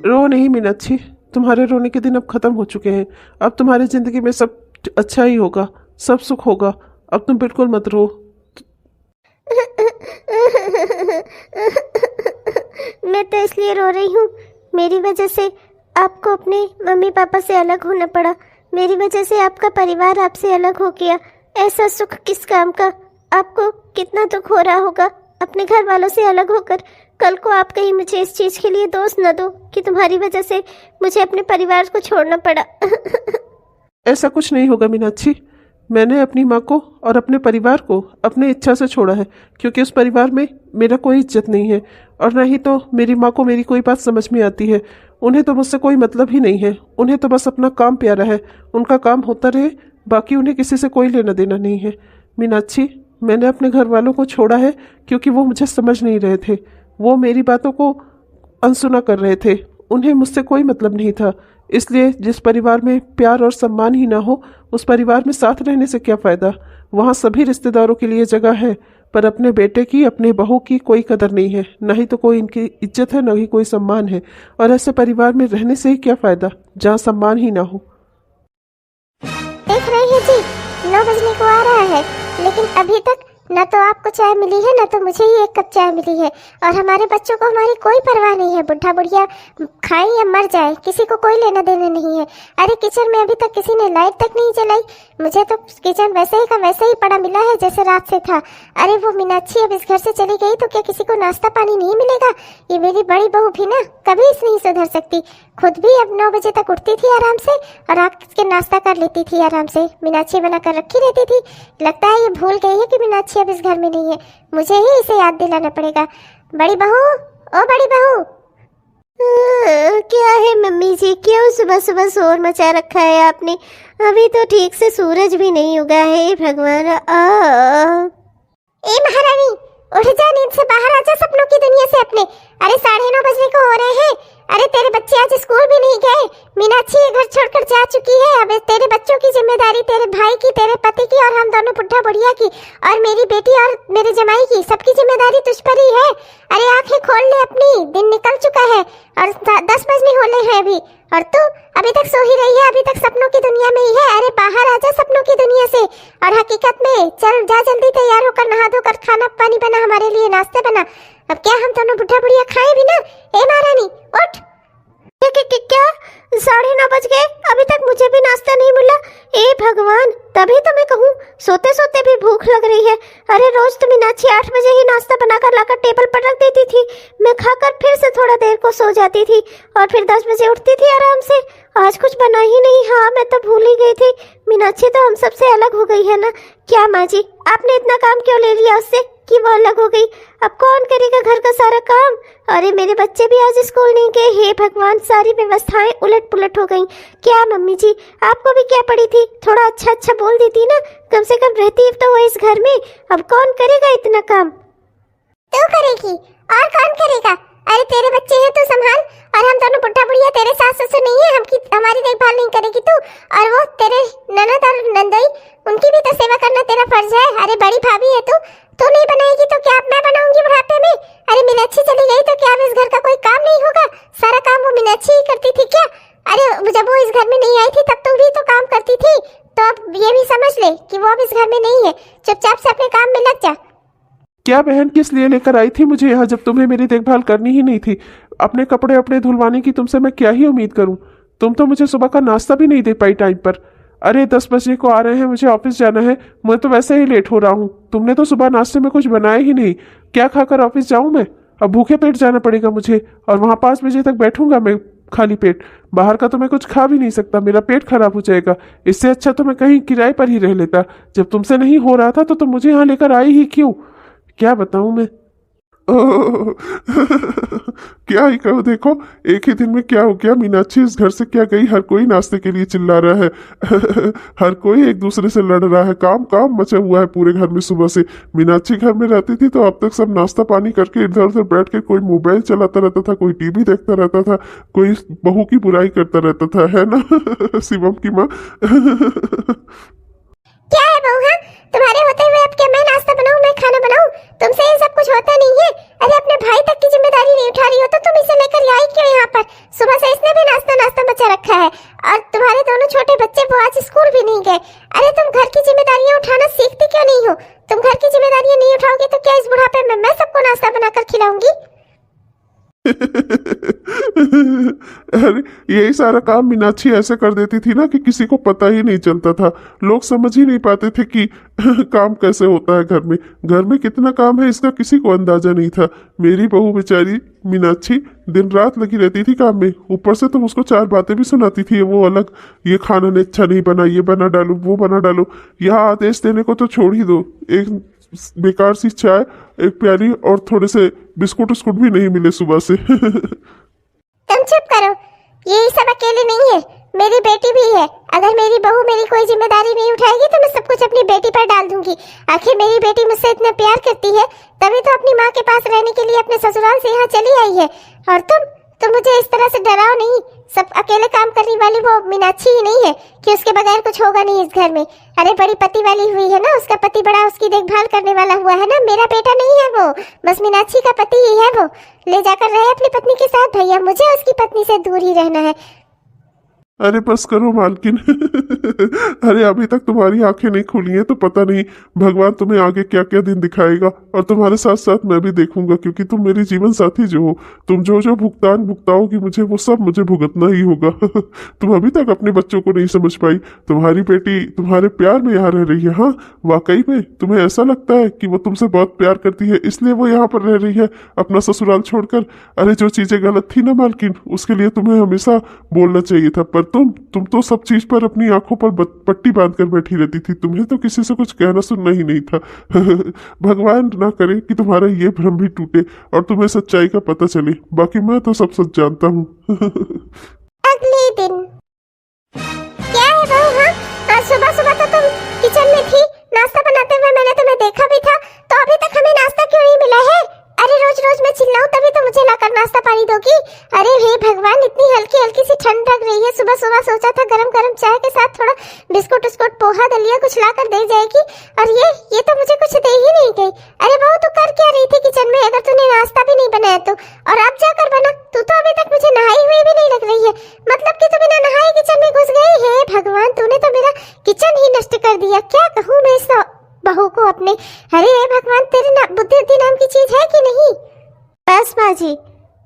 रो नहीं मीनाक्षी, तुम्हारे रोने के दिन अब खत्म हो चुके हैं। अब तुम्हारी जिंदगी में सब अच्छा ही होगा, सब सुख होगा। अब तुम बिल्कुल मत रो। मैं तो इसलिए रो रही हूँ, मेरी वजह से आपको अपने मम्मी पापा से अलग होना पड़ा, मेरी वजह से आपका परिवार आपसे अलग हो गया। ऐसा सुख किस काम का? आपको कितना दुख हो रहा होगा अपने घर वालों से अलग होकर। कल को आप कहीं मुझे इस चीज़ के लिए दोष न दो कि तुम्हारी वजह से मुझे अपने परिवार को छोड़ना पड़ा। ऐसा कुछ नहीं होगा मीनाक्षी। मैंने अपनी माँ को और अपने परिवार को अपनी इच्छा से छोड़ा है, क्योंकि उस परिवार में मेरा कोई इज्जत नहीं है, और न ही तो मेरी माँ को मेरी कोई बात समझ में आती है। उन्हें तो मुझसे कोई मतलब ही नहीं है, उन्हें तो बस अपना काम प्यारा है, उनका काम होता रहे, बाकी उन्हें किसी से कोई लेना देना नहीं है। मीनाक्षी, मैंने अपने घर वालों को छोड़ा है क्योंकि वो मुझे समझ नहीं रहे थे, वो मेरी बातों को अनसुना कर रहे थे, उन्हें मुझसे कोई मतलब नहीं था। इसलिए जिस परिवार में प्यार और सम्मान ही ना हो, उस परिवार में साथ रहने से क्या फ़ायदा। वहाँ सभी रिश्तेदारों के लिए जगह है, पर अपने बेटे की, अपने बहू की कोई कदर नहीं है, न ही तो कोई इनकी इज्जत है, न ही कोई सम्मान है। और ऐसे परिवार में रहने से ही क्या फ़ायदा जहाँ सम्मान ही ना हो। देख रहे हैं जी, 9 बजने को आ रहा है, लेकिन अभी तक न तो आपको चाय मिली है, न तो मुझे ही एक कप चाय मिली है। और हमारे बच्चों को हमारी कोई परवाह नहीं है, बुढ़ा बुढ़िया खाए या मर जाए, किसी को कोई लेना देना नहीं है। अरे किचन में अभी तक किसी ने लाइट तक नहीं जलाई, मुझे तो किचन वैसे ही का वैसे ही पड़ा मिला है जैसे रात से था। अरे वो मीनाक्षी अब इस घर से चली गई तो क्या किसी को नाश्ता पानी नहीं मिलेगा? ये मेरी बड़ी बहू भी ना कभी इस नहीं सुधर सकती, खुद भी अब 9 बजे तक उठती थी आराम से और आके नाश्ता कर लेती थी आराम से, मीनाक्षी बना कर रखी रहती थी। लगता है ये भूल गई है कि मीनाक्षी अब इस घर में नहीं है, मुझे ही इसे याद दिलाना पड़ेगा। बड़ी बहू, ओ बड़ी बहू। क्या है मम्मी जी, क्यों सुबह सुबह शोर मचा रखा है आपने? अभी तो ठीक से सूरज भी नहीं उगा है। भगवान, ए महारानी, उठ जा, नींद से बाहर आ जा, सपनों की दुनिया से अपने। अरे 9:30 बजने को हो रहे हैं। अरे तेरे बच्चे आज स्कूल भी नहीं गए, मीनाक्षी ये घर छोड़कर जा चुकी है। अब तेरे बच्चों की जिम्मेदारी तेरे भाई की, तेरे पति की, और हम दोनों बुढ़ा बुढ़िया की, और मेरी बेटी और मेरे जमाई की, सबकी जिम्मेदारी तुझ पर ही है। अरे आंखें खोल ले अपनी, दिन निकल चुका है और 10 बजने होने हैं अभी, और तू अभी तक सो ही रही है, अभी तक सपनों की दुनिया में ही है। अरे बाहर आ जा सपनों की दुनिया से और हकीकत में चल, जा जल्दी तैयार होकर, नहा धोकर, खाना पानी बना, हमारे लिए नाश्ते बना। अब क्या हम दोनों बुढ़ा बुढ़िया खाए भी ना? ए महारानी उठ। क्या 9:30 बज गए, अभी तक मुझे भी नाश्ता नहीं मिला? ए भगवान, तभी तो मैं कहूँ सोते सोते भी भूख लग रही है। अरे रोज तो मीनाक्षी 8 बजे ही नाश्ता बनाकर लाकर टेबल पर रख देती थी, मैं खाकर फिर से थोड़ा देर को सो जाती थी और फिर 10 बजे उठती थी आराम से। आज कुछ बना ही नहीं। हाँ, मैं तो भूल ही गई थी, मीनाक्षी तो हम सबसे अलग हो गई है ना। क्या माँ जी, आपने इतना काम क्यों ले लिया उससे कि वो अलग हो गई? अब कौन करेगा घर का सारा काम? अरे मेरे बच्चे भी आज स्कूल नहीं गए। हे भगवान, सारी व्यवस्थाएं उलट पुलट हो गई। क्या मम्मी जी, आपको भी क्या पड़ी थी? थोड़ा अच्छा अच्छा बोल देती ना, कम से कम रहती तो वो इस घर में। अब कौन करेगा इतना काम? तू करेगी, और कौन करेगा? अरे तेरे बच्चे हैं, तू संभाल, और हम दोनों बुढ़ा बुढ़िया, तेरे सास ससुर नहीं है, हमारी देखभाल नहीं करेगी तू? और वो तेरे ननद और नंदोई, उनकी भी तो सेवा करना तेरा फर्ज है। अरे बड़ी भाभी है तू नहीं बनाएगी तो क्या अब मैं बनाऊंगी बुढ़ापे में? अरे मीनाक्षी चली गई तो क्या अब इस घर का कोई काम नहीं होगा? सारा काम वो मीनाक्षी ही करती थी क्या? अरे जब वो इस घर में नहीं आई थी तब तू भी तो काम करती थी, तो अब ये भी समझ ले कि वो अब इस घर में नहीं है। चुपचाप से अपने काम में लग जा। क्या बहन, किस लिए लेकर आई थी मुझे यहाँ जब तुम्हें मेरी देखभाल करनी ही नहीं थी? अपने कपड़े अपने धुलवाने की तुमसे मैं क्या ही उम्मीद करूँ? तुम तो मुझे सुबह का नाश्ता भी नहीं दे पाई टाइम पर। अरे 10 बजे को आ रहे हैं, मुझे ऑफिस जाना है, मैं तो वैसे ही लेट हो रहा हूँ। तुमने तो सुबह नाश्ते में कुछ बनाया ही नहीं, क्या खाकर ऑफिस जाऊँ मैं? अब भूखे पेट जाना पड़ेगा मुझे, और वहाँ 5 बजे तक बैठूंगा मैं खाली पेट। बाहर का तो मैं कुछ खा भी नहीं सकता, मेरा पेट खराब हो जाएगा। इससे अच्छा तो मैं कहीं किराए पर ही रह लेता। जब तुमसे नहीं हो रहा था तो तुम मुझे यहाँ लेकर आई ही क्यों? क्या बताऊँ मैं? क्या ही कहो, देखो एक ही दिन में क्या हो गया। मीनाक्षी इस घर से क्या गई, हर कोई नाश्ते के लिए चिल्ला रहा है। हर कोई एक दूसरे से लड़ रहा है, काम काम मचा हुआ है पूरे घर में सुबह से। मीनाक्षी घर में रहती थी तो अब तक सब नाश्ता पानी करके इधर उधर बैठ के कोई मोबाइल चलाता रहता था, कोई टीवी देखता रहता था, कोई बहू की बुराई करता रहता था, है ना शिवम की माँ? क्या है बहू, हाँ? तुम्हारे होते हुए अब क्या मैं नाश्ता बनाऊं, मैं खाना बनाऊं? तुमसे ये सब कुछ होता नहीं है। अरे अपने भाई तक की जिम्मेदारी नहीं उठा रही हो तो तुम इसे लेकर आई क्यों यहाँ पर? सुबह अरे यही सारा काम मीनाक्षी ऐसे कर देती थी ना कि किसी को पता ही नहीं चलता था। लोग समझ ही नहीं पाते थे कि काम कैसे होता है घर में। घर में कितना काम है इसका किसी को अंदाजा नहीं था। मेरी बहू बेचारी मीनाक्षी दिन रात लगी रहती थी काम में। ऊपर से तुम उसको 4 बातें भी सुनाती थी, वो अलग, ये खाना ने अच्छा नहीं बना, ये बना डालो, वो बना डालो। यहाँ आदेश देने को तो छोड़ ही दो, एक बेकार सी चाय, एक प्याली और थोड़े से बिस्कुट उस्कुट भी नहीं मिले सुबह से। तुम चुप करो, यही सब अकेले नहीं है, मेरी बेटी भी है। अगर मेरी बहू मेरी कोई जिम्मेदारी नहीं उठाएगी तो मैं सब कुछ अपनी बेटी पर डाल दूंगी। आखिर मेरी बेटी मुझसे इतना प्यार करती है, तभी तो अपनी माँ के पास रहने के लिए अपने ससुराल से यहाँ चली आई है। और तुम मुझे इस तरह से डराओ नहीं। सब अकेले काम करने वाली वो मीनाक्षी ही नहीं है कि उसके बगैर कुछ होगा नहीं इस घर में। अरे बड़ी पति वाली हुई है ना, उसका पति बड़ा उसकी देखभाल करने वाला हुआ है ना। मेरा बेटा नहीं है वो, बस मीनाक्षी का पति ही है। वो ले जाकर रहे अपनी पत्नी के साथ भैया, मुझे उसकी पत्नी से दूर ही रहना है। अरे बस करो मालकिन। अरे अभी तक तुम्हारी आंखें नहीं खुली हैं तो पता नहीं भगवान तुम्हें आगे क्या क्या दिन दिखाएगा। और तुम्हारे साथ साथ मैं भी देखूंगा, क्योंकि तुम मेरी जीवन साथी जो हो। तुम जो जो भुगतान भुगताओगी मुझे, वो सब मुझे भुगतना ही होगा। तुम अभी तक अपने बच्चों को नहीं समझ पाई। तुम्हारी बेटी तुम्हारे प्यार में यहाँ रह रही है। हाँ वाकई में तुम्हें ऐसा लगता है कि वो तुमसे बहुत प्यार करती है, इसलिए वो यहाँ पर रह रही है अपना ससुराल छोड़कर। अरे जो चीजें गलत थी ना मालकिन, उसके लिए तुम्हें हमेशा बोलना चाहिए था। पर तुम तो सब चीज पर अपनी आंखों पर पट्टी बांधकर बैठी रहती थी। तुम्हें तो किसी से कुछ कहना सुनना ही नहीं था। भगवान ना करे कि तुम्हारा ये भ्रम भी टूटे और तुम्हें सच्चाई का पता चले। बाकी मैं तो सब सच जानता हूँ। अगले दिन क्या है बहू? हाँ, आज सुबह सुबह तो तुम किचन में थी नाश्ता बनाते हुए, मैंने तुम्हें देखा भी था। तो अभी तक हमें नाश्ता क्यों नहीं मिला है? अरे रोज रोज मैं चिल्लाऊं तभी तो मुझे लाकर नाश्ता पानी दोगी? अरे हे भगवान, इतनी हल्की हल्की सी ठंड लग रही है। सुबह सुबह सोचा था गरम गरम चाय के साथ थोड़ा बिस्कुट उस्कुट पोहा दलिया कुछ लाकर दे जाएगी, और ये तो मुझे कुछ दे ही नहीं गई। अरे बहू तू कर क्या रही थी किचन में अगर तूने नाश्ता भी नहीं बनाया तो? और अब जाकर बना? तू तो अभी तक मुझे नहाई हुई भी नहीं लग रही है। मतलब कि तू बिना नहाए किचन में घुस गई? हे भगवान, तूने तो मेरा किचन ही नष्ट कर दिया। क्या कहूँ मैं इस बहू को अपने। अरे हे भगवान, तेरे बुद्धि नाम की चीज है कि नहीं? बस माँ जी,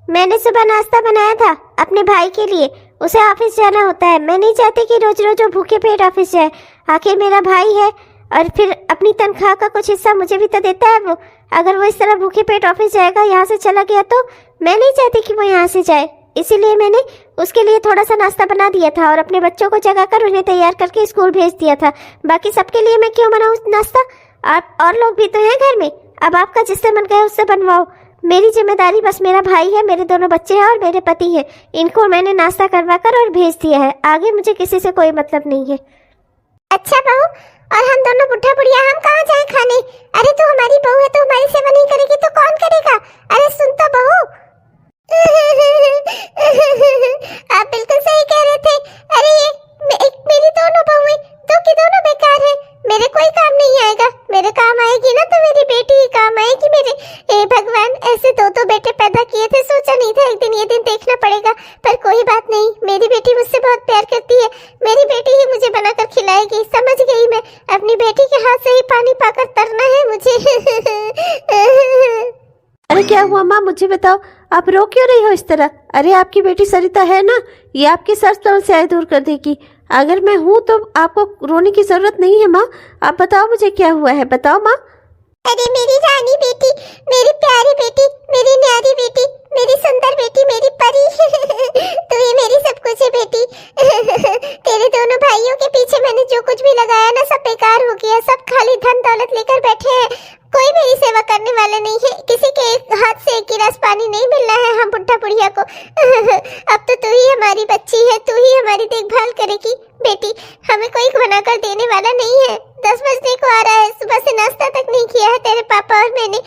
मैंने सुबह नाश्ता बनाया था अपने भाई के लिए, उसे ऑफिस जाना होता है। मैं नहीं चाहती कि रोज रोज वो भूखे पेट ऑफिस जाए। आखिर मेरा भाई है, और फिर अपनी तनख्वाह का कुछ हिस्सा मुझे भी तो देता है वो। अगर वो इस तरह भूखे पेट ऑफिस जाएगा, यहाँ से चला गया, तो मैं नहीं चाहती कि वो यहाँ से जाए। इसीलिए मैंने उसके लिए थोड़ा सा नाश्ता बना दिया था और अपने बच्चों को जगाकर उन्हें तैयार करके स्कूल भेज दिया था। बाकी सबके लिए मैं क्यों बनाऊँ नाश्ता? और लोग भी तो हैं घर में। अब आपका जिससे मन करे उससे बनवाओ। मेरी जिम्मेदारी बस मेरा भाई है, मेरे दोनों बच्चे हैं और मेरे पति हैं। इनको मैंने नाश्ता करवाकर और भेज दिया है। आगे मुझे किसी से कोई मतलब नहीं है। अच्छा बहू, और हम दोनों बुढ़ा बुढ़िया हम कहाँ जाए खाने? अरे तू हमारी बहू है, तो हमारी सेवा नहीं करेगी तो कौन करेगा? अरे सुन तो बहू। आप बिल्कुल सही कह रहे थे। अरे ये मेरी दोनों बहुएं दो की दोनों बेकार है, मेरे कोई काम नहीं आएगा। मेरे काम आएगी ना तो मेरी बेटी ही काम आएगी मेरे। हे भगवान, ऐसे दो बेटे पैदा किए थे, सोचा नहीं था एक दिन ये दिन देखना पड़ेगा। पर कोई बात नहीं, मेरी बेटी मुझसे बहुत प्यार करती है। मेरी बेटी ही मुझे बनाकर खिलाएगी। समझ गई मैं, अपनी बेटी के हाथ से ही पानी पाकर तरना है मुझे। अरे क्या हुआ माँ, मुझे बताओ, आप रो क्यों रही हो इस तरह? अरे आपकी बेटी सरिता है ना, ये आपकी सर समस्याएं दूर कर देगी। अगर मैं हूँ तो आपको रोने की जरूरत नहीं है माँ। आप बताओ मुझे क्या हुआ है, बताओ माँ। अरे मेरी रानी बेटी, मेरी प्यारी बेटी, मेरी न्यारी बेटी, मेरी सुंदर बेटी, मेरी परी। तू ही मेरी सब कुछ है बेटी। तेरे दोनों भाइयों के पीछे मैंने जो कुछ भी लगाया ना, सब बेकार हो गया। सब खाली धन दौलत लेकर बैठे हैं, कोई मेरी सेवा करने वाला नहीं है। किसी के हाथ से एक गिलास पानी नहीं मिल रहा है हम बुढ़ा बुढ़िया को। अब तो तू ही हमारी बच्ची है, तू ही हमारी देखभाल करेगी बेटी। हमें कोई बनाकर देने वाला नहीं है। 10 बजने को आ रहा है, सुबह से नाश्ता तक नहीं किया है तेरे पापा और मैंने।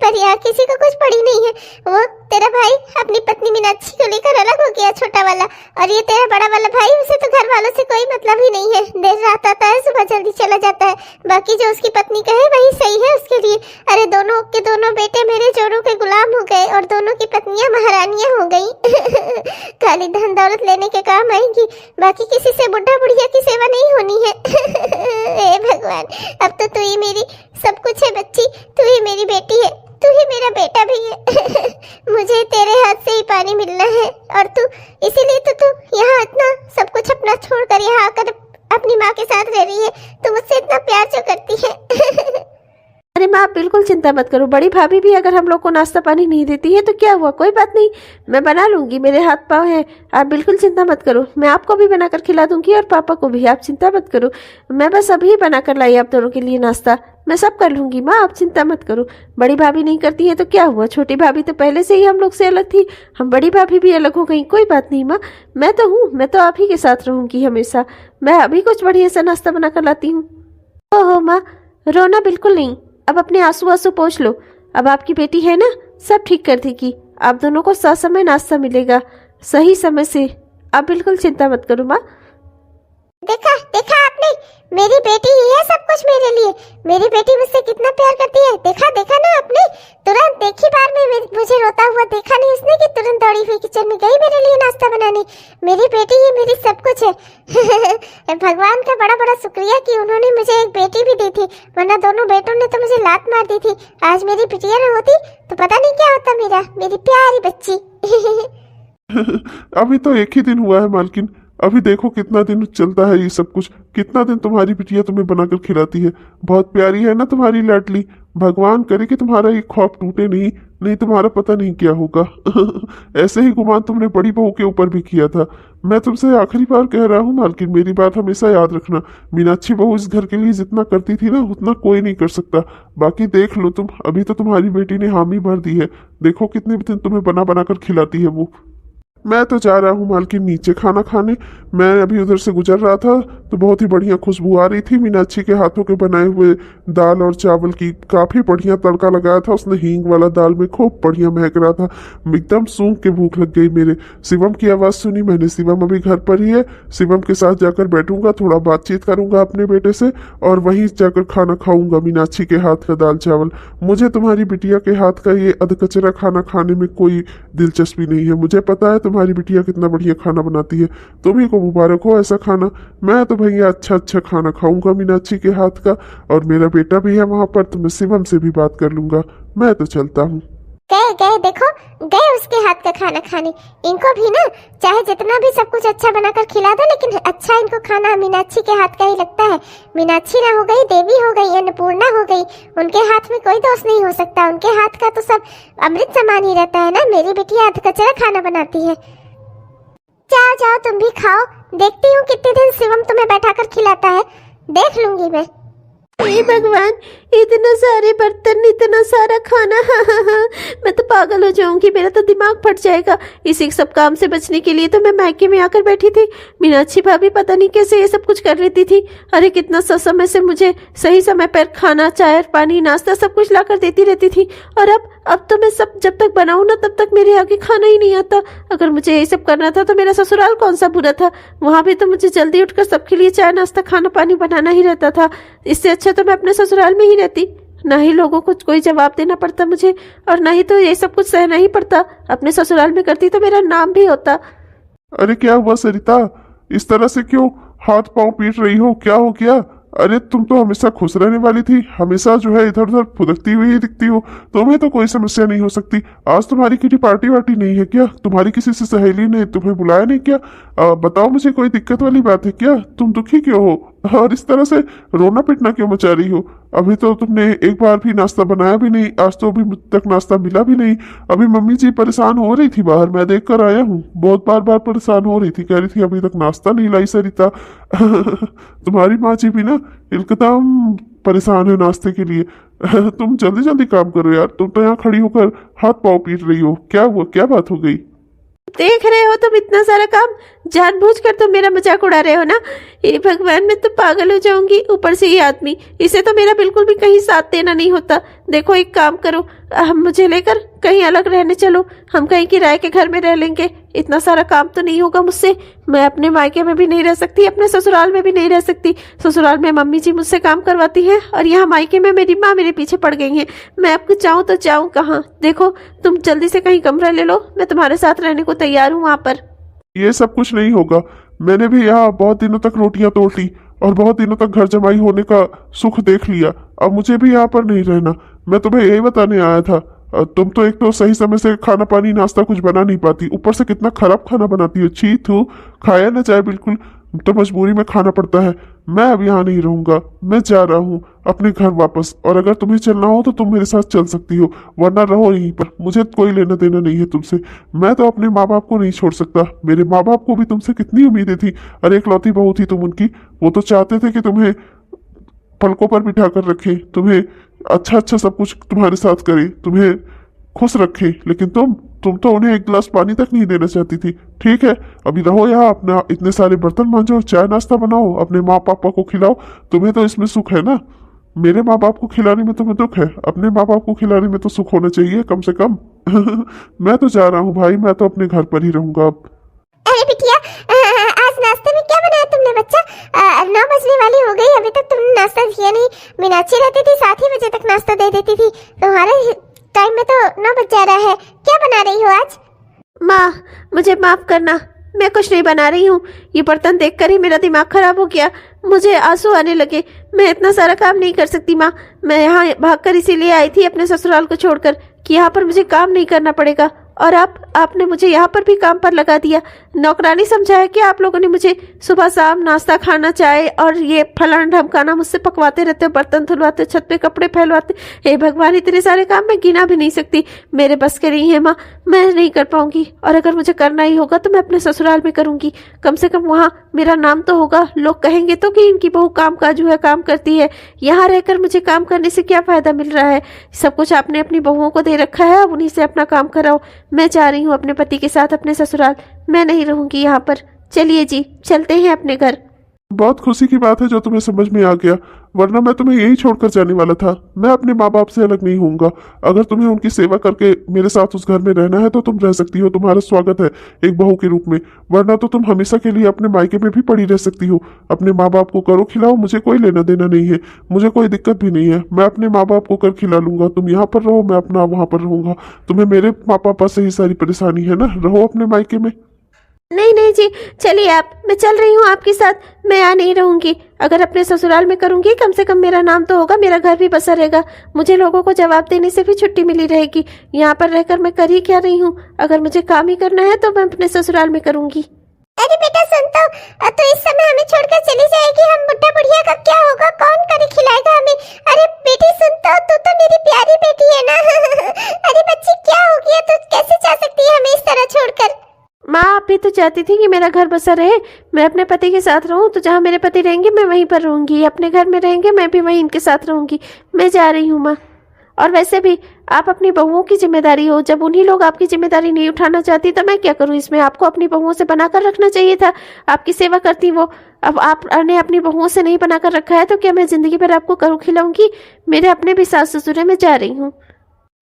पर यहाँ किसी को कुछ पड़ी नहीं है। वो तेरा भाई अपनी पत्नी मीनाक्षी को लेकर अलग हो गया, छोटा वाला। और ये तेरा बड़ा वाला भाई, उसे तो घर वालों से कोई मतलब ही नहीं है। देर रात आता है, सुबह जल्दी चला जाता है। बाकी जो उसकी पत्नी कहे वही सही है उसके लिए। अरे दोनों के दोनों बेटे मेरे जोरों के गुलाम हो गए और दोनों की पत्नियां महारानियां हो गई। खाली धन दौलत लेने के काम आएंगी, बाकी किसी से बुढ़ा बुढ़िया की सेवा नहीं होनी है। हे भगवान, अब तो तू ही मेरी सब कुछ है बच्ची, तू ही मेरी बेटी है। तू ही मेरा बेटा भी है। मुझे तेरे हाथ से ही पानी मिलना है, और तू इसीलिए तो तू यहाँ इतना सब कुछ अपना छोड़कर यहाँ आकर अपनी माँ के साथ रह रही है। तू मुझसे इतना प्यार जो करती है। अरे माँ, आप बिल्कुल चिंता मत करो। बड़ी भाभी भी अगर हम लोग को नाश्ता पानी नहीं देती है तो क्या हुआ, कोई बात नहीं, मैं बना लूंगी, मेरे हाथ पाँव है। आप बिल्कुल चिंता मत करो, मैं आपको भी बनाकर खिला दूंगी और पापा को भी, आप चिंता मत करो। मैं बस अभी बनाकर लाई आप दोनों के लिए नाश्ता, मैं सब कर लूंगी माँ, आप चिंता मत करो। बड़ी भाभी नहीं करती है तो क्या हुआ, छोटी भाभी तो पहले से ही हम लोग से अलग थी, हम बड़ी भाभी भी अलग हो गई, कोई बात नहीं माँ, मैं तो हूँ, मैं तो आप ही के साथ रहूंगी हमेशा। मैं अभी कुछ बढ़िया सा नाश्ता बना कर लाती हूँ। ओहो माँ, रोना बिल्कुल नहीं, अब अपने आंसू आंसू पोंछ लो। अब आपकी बेटी है ना, सब ठीक कर देगी, आप दोनों को ससमय नाश्ता मिलेगा, सही समय से। आप बिल्कुल चिंता मत करो माँ। देखा देखा आपने, मेरी बेटी ही है सब कुछ मेरे लिए। मेरी बेटी मुझसे कितना प्यार करती है, देखा देखा ना आपने। तुरंत देखी बार में मुझे रोता हुआ देखा नहीं उसने कि तुरंत दौड़ी हुई किचन में गई मेरे लिए नाश्ता बनाने। मेरी बेटी ही मेरी सब कुछ है। भगवान का बड़ा बड़ा शुक्रिया कि उन्होंने मुझे एक बेटी भी दी थी, वरना दोनों बेटों ने तो मुझे लात मार दी थी। आज मेरी बिटिया न होती तो पता नहीं क्या होता मेरी प्यारी बच्ची। अभी तो एक ही दिन हुआ है मालकिन, अभी देखो कितना दिन चलता है ये सब कुछ, कितना दिन तुम्हारी बिटिया तुम्हें बनाकर खिलाती है। बहुत प्यारी है ना तुम्हारी लाडली, भगवान करे कि तुम्हारा ये ख्वाब टूटे नहीं, नहीं तुम्हारा पता नहीं क्या होगा। ऐसे ही गुमान तुमने बड़ी बहू के ऊपर भी किया था। मैं तुमसे आखिरी बार कह रहा हूँ मालकिन, मेरी बात हमेशा याद रखना। मीनाक्षी बहू इस घर के लिए जितना करती थी ना, उतना कोई नहीं कर सकता। बाकी देख लो तुम, अभी तो तुम्हारी बेटी ने हामी भर दी है, देखो कितने दिन तुम्हें बना बना कर खिलाती है वो। मैं तो जा रहा हूँ मालकिन नीचे खाना खाने। मैं अभी उधर से गुजर रहा था तो बहुत ही बढ़िया खुशबू आ रही थी मीनाक्षी के हाथों के बनाए हुए दाल और चावल की। काफ़ी बढ़िया तड़का लगाया था उसने, हींग वाला दाल में खूब बढ़िया महक रहा था। एकदम सूंघ के भूख लग गई मेरे। शिवम की आवाज़ सुनी मैंने, शिवम अभी घर पर ही है, शिवम के साथ जाकर बैठूंगा, थोड़ा बातचीत करूंगा अपने बेटे से और वहीं जाकर खाना खाऊंगा मीनाक्षी के हाथ का दाल चावल। मुझे तुम्हारी बिटिया के हाथ का ये अधकचरा खाना खाने में कोई दिलचस्पी नहीं है। मुझे पता है तुम्हारी बिटिया कितना बढ़िया खाना बनाती है, तुम्ही को मुबारक हो ऐसा खाना। मैं तो भैया अच्छा अच्छा खाना खाऊंगा मीनाक्षी के हाथ का, और मेरा बेटा भी है वहां पर तो मैं शिवम से भी बात कर लूंगा। मैं तो चलता हूँ। गए देखो, गए उसके हाथ का खाना खाने। इनको भी ना चाहे जितना भी सब कुछ अच्छा बनाकर खिला दो, लेकिन अच्छा इनको खाना मीनाक्षी के हाथ का ही लगता है। मीनाक्षी ना हो गई, देवी हो गई, अन्नपूर्णा हो गई, उनके हाथ में कोई दोष नहीं हो सकता। उनके हाथ का तो सब अमृत समान ही रहता है ना। मेरी बिटिया अधकचरा खाना बनाती है। जाओ जाओ तुम भी खाओ, देखती हूँ कितने दिन शिवम तुम्हें बैठाकर खिलाता है, देख लूंगी मैं। हे भगवान, इतना सारे बर्तन, इतना सारा खाना, मैं तो पागल हो जाऊंगी, मेरा तो दिमाग फट जाएगा। इसी सब काम से बचने के लिए तो मैं मायके में आकर बैठी थी। मीनाक्षी भाभी पता नहीं कैसे ये सब कुछ कर लेती थी। अरे कितना समय से मुझे सही समय पर खाना, चाय, पानी, नाश्ता सब कुछ ला कर देती रहती थी, और अब तो मैं सब जब तक बनाऊं ना तब तक मेरे आगे खाना ही नहीं आता। अगर मुझे यही सब करना था तो मेरा ससुराल कौन सा बुरा था, वहां भी तो मुझे जल्दी उठकर सबके लिए चाय, नाश्ता, खाना, पानी बनाना ही रहता था। इससे अच्छा तो मैं अपने ससुराल में ही रहती, ना ही लोगों को कोई जवाब देना पड़ता मुझे, और ना ही तो ये सब कुछ सहना ही पड़ता। अपने ससुराल में करती तो मेरा नाम भी होता। अरे क्या हुआ सरिता, इस तरह से क्यों हाथ पांव पीट रही हो, क्या हो गया? अरे तुम तो हमेशा खुश रहने वाली थी, हमेशा जो है इधर उधर फुदकती हुई ही दिखती हो, तुम्हें तो कोई समस्या नहीं हो सकती। आज तुम्हारी किसी पार्टी वार्टी नहीं है क्या? तुम्हारी किसी से सहेली ने तुम्हें बुलाया नहीं क्या? बताओ मुझे, कोई दिक्कत वाली बात है क्या? तुम दुखी क्यों हो और इस तरह से रोना पिटना क्यों मचा रही हो? अभी तो तुमने एक बार भी नाश्ता बनाया भी नहीं, आज तो अभी मुझ तक नाश्ता मिला भी नहीं। अभी मम्मी जी परेशान हो रही थी बाहर, मैं देख कर आया हूँ, बहुत बार परेशान हो रही थी, कह रही थी अभी तक नाश्ता नहीं लाई सरिता। तुम्हारी माँ जी भी ना एकदम परेशान है नाश्ते के लिए। तुम जल्दी जल्दी काम करो यार, तुम तो यहाँ खड़ी होकर हाथ पाँव पीट रही हो, क्या हुआ, क्या बात हो गई? देख रहे हो तुम इतना सारा काम, जानबूझकर तुम मेरा मजाक उड़ा रहे हो ना। हे भगवान, मैं तो पागल हो जाऊंगी। ऊपर से ये आदमी, इसे तो मेरा बिल्कुल भी कहीं साथ देना नहीं होता। देखो एक काम करो, हम मुझे लेकर कहीं अलग रहने चलो, हम कहीं किराए के घर में रह लेंगे। इतना सारा काम तो नहीं होगा मुझसे, मैं अपने मायके में भी नहीं रह सकती, अपने ससुराल में भी नहीं रह सकती। ससुराल में मम्मी जी मुझसे काम करवाती हैं और यहाँ मायके में मेरी माँ मेरे पीछे पड़ गई है। मैं अब चाहूँ तो जाऊँ कहाँ? देखो तुम जल्दी से कहीं कमरा ले लो, मैं तुम्हारे साथ रहने को तैयार हूँ वहाँ पर। ये सब कुछ नहीं होगा, मैंने भी यहाँ बहुत दिनों तक रोटियां तोड़ ली और बहुत दिनों तक घर जमाई होने का सुख देख लिया, अब मुझे भी यहाँ पर नहीं रहना। मैं तुम्हें यही बताने आया था, तुम तो एक तो सही समय से खाना पानी नाश्ता कुछ बना नहीं पाती, ऊपर से कितना खराब खाना बनाती हो। छी थू, खाया ना जाए बिल्कुल, तो मजबूरी में खाना पड़ता है। मैं अब यहाँ नहीं रहूंगा, मैं जा रहा हूँ अपने घर वापस। और अगर तुम्हें चलना हो तो तुम मेरे साथ चल सकती हो, वरना रहो यहीं पर, मुझे कोई लेना देना नहीं है तुमसे। मैं तो अपने माँ बाप को नहीं छोड़ सकता। मेरे माँ बाप को भी तुमसे कितनी उम्मीदें थी, अरे इकलौती बहू थी तुम उनकी। वो तो चाहते थे कि तुम्हें पलकों पर बिठा कर रखे, तुम्हें अच्छा अच्छा सब कुछ तुम्हारे साथ करे, तुम्हें खुश रखे, लेकिन तुम तो उन्हें एक गिलास पानी तक नहीं देना चाहती थी। ठीक है, अभी रहो यहाँ, अपना इतने सारे बर्तन मांजो, चाय नाश्ता बनाओ, अपने माँ पापा को खिलाओ। तुम्हें तो इसमें सुख है ना, मेरे माँ बाप को खिलाने में तुम्हें दुख है, अपने माँ बाप को खिलाने में तो सुख होना चाहिए कम से कम। मैं तो जा रहा हूँ भाई, मैं तो अपने घर पर ही रहूंगा अब। अरे बिटिया, आज नाश्ते में क्या बनाया तुमने बच्चा? 9 बजने वाली हो गई, अभी तक तुमने नाश्ता किया नहीं। मीनाक्षी रहती थी 7 ही बजे तक नाश्ता दे देती थी, तुम्हारे टाइम में तो 9 बज जा रहा है। क्या बना रही हो आज? माँ, मुझे माफ करना, मैं कुछ नहीं बना रही हूँ। ये बर्तन देखकर ही मेरा दिमाग खराब हो गया, मुझे आंसू आने लगे। मैं इतना सारा काम नहीं कर सकती माँ। मैं यहाँ भागकर इसीलिए आई थी अपने ससुराल को छोड़कर कि यहाँ पर मुझे काम नहीं करना पड़ेगा। और आपने मुझे यहाँ पर भी काम पर लगा दिया। नौकरानी समझा है कि आप लोगों ने मुझे सुबह शाम नाश्ता, खाना, चाय और ये फलाना ढमकाना मुझसे पकवाते रहते हो, बर्तन धुलवाते, छत पे कपड़े फैलवाते। हे भगवान, इतने सारे काम मैं गिना भी नहीं सकती, मेरे बस के नहीं है माँ, मैं नहीं कर पाऊंगी। और अगर मुझे करना ही होगा तो मैं अपने ससुराल में करूंगी, कम से कम वहाँ मेरा नाम तो होगा। लोग कहेंगे तो कि इनकी बहू काम काजू है, काम करती है। यहाँ रहकर मुझे काम करने से क्या फायदा मिल रहा है? सब कुछ आपने अपनी बहुओं को दे रखा है, अब उन्हीं से अपना काम कराओ। मैं जा रही हूँ अपने पति के साथ अपने ससुराल, मैं नहीं रहूंगी यहाँ पर। चलिए जी, चलते हैं अपने घर। बहुत खुशी की बात है जो तुम्हें समझ में आ गया, वरना मैं तुम्हें यही छोड़कर जाने वाला था। मैं अपने माँ बाप से अलग नहीं होऊंगा। अगर तुम्हें उनकी सेवा करके मेरे साथ उस घर में रहना है तो तुम रह सकती हो, तुम्हारा स्वागत है एक बहू के रूप में, वरना तो तुम हमेशा के लिए अपने मायके में भी पड़ी रह सकती हो। अपने माँ बाप को करो खिलाओ, मुझे कोई लेना देना नहीं है, मुझे कोई दिक्कत भी नहीं है। मैं अपने माँ बाप को कर खिला लूंगा, तुम यहाँ पर रहो, मैं अपना वहां पर रहूंगा। तुम्हें मेरे माँ पापा से ही सारी परेशानी है ना, रहो अपने मायके में। नहीं नहीं जी, चलिए आप, मैं चल रही हूँ आपके साथ। मैं यहाँ नहीं रहूंगी, अगर अपने ससुराल में करूंगी कम से कम मेरा नाम तो होगा, मेरा घर भी बसा रहेगा, मुझे लोगों को जवाब देने से भी छुट्टी मिली रहेगी। यहाँ पर रहकर मैं कर ही क्या रही हूँ? अगर मुझे काम ही करना है तो मैं अपने ससुराल में करूंगी। अरे बेटा सुन तो इस समय हमें छोड़कर चली जाएगी, हम बुढ़ा बुढ़िया का क्या होगा? कौन करे खिलाएगा हमें? अरे बेटी सुन तो, तू तो मेरी प्यारी बेटी है ना। अरे बच्ची क्या हो गया, तू कैसे जा सकती है हमें इस तरह छोड़कर? माँ, आप भी तो चाहती थी कि मेरा घर बसा रहे, मैं अपने पति के साथ रहूं, तो जहाँ मेरे पति रहेंगे मैं वहीं पर रहूंगी, अपने घर में रहेंगे मैं भी वहीं इनके साथ रहूंगी। मैं जा रही हूँ माँ। और वैसे भी आप अपनी बहुओं की जिम्मेदारी हो, जब उन्हीं लोग आपकी जिम्मेदारी नहीं उठाना चाहती तो मैं क्या करूँ इसमें? आपको अपनी बहुओं से बनाकर रखना चाहिए था, आपकी सेवा करती वो। अब आपने अपनी बहुओं से नहीं बनाकर रखा है तो क्या मैं जिंदगी भर आपको करूँ खिलाऊंगी? मेरे अपने भी सास ससुर है, मैं जा रही हूँ।